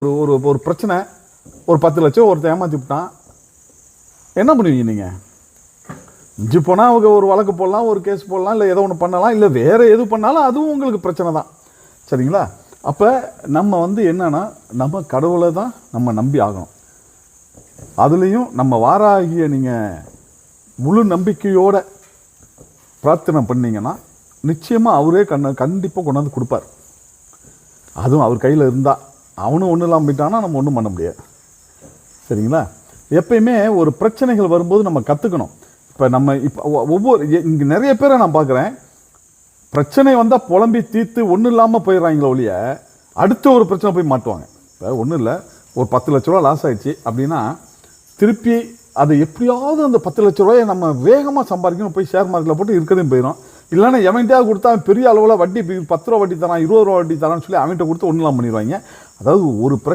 ஒரு ஒரு பிரச்சனை, ஒரு 10 லட்சம் ஒருத்தன் ஏமாத்தி விட்டான், என்ன பண்ணுவீங்க நீங்கள்? மிஞ்சி போனால் அவங்க ஒரு வழக்கு போடலாம், ஒரு கேஸ் போடலாம், இல்லை ஏதோ ஒன்று பண்ணலாம், இல்லை வேறு எது பண்ணாலும் அதுவும் உங்களுக்கு பிரச்சனை தான். சரிங்களா? அப்போ நம்ம என்னன்னா, நம்ம கடவுளை தான் நம்ம நம்பி ஆகணும். அதுலேயும் நம்ம வாராகிய நீங்கள் முழு நம்பிக்கையோட பிரார்த்தனை பண்ணீங்கன்னா நிச்சயமாக அவரே கண்டிப்பாக கொண்டாந்து கொடுப்பார். அதுவும் அவர் கையில் இருந்தால். அவனும் ஒன்றும் இல்லாமல் போயிட்டான்னா நம்ம ஒன்றும் பண்ண முடியாது. சரிங்களா? எப்பயுமே ஒரு பிரச்சனைகள் வரும்போது நம்ம கற்றுக்கணும். இப்போ ஒவ்வொரு இங்கே நிறைய பேரை நான் பார்க்குறேன், பிரச்சனை வந்தால் புலம்பி தீர்த்து ஒன்றும் இல்லாமல் போயிடுறாங்களோ ஒழிய அடுத்த ஒரு பிரச்சனை போய் மாட்டுவாங்க. இப்போ ஒன்றும் இல்லை, ஒரு 10 லட்ச ரூபா லாஸ் ஆகிடுச்சு அப்படின்னா திருப்பி அதை எப்படியாவது அந்த 10 லட்ச ரூபாயை நம்ம வேகமாக சம்பாதிக்கணும், போய் ஷேர் மார்க்கெட்டில் போட்டு இருக்கிறதையும் போயிடும். இல்லைன்னா எவன்கிட்டயா கொடுத்தா பெரிய அளவில் வட்டி 10 ரூபா வட்டி தரான், 20 ரூபா வட்டி தரான்னு சொல்லி அவன்கிட்ட கொடுத்து ஒன்றும் பண்ணிடுவாங்க. அதாவது ஒரு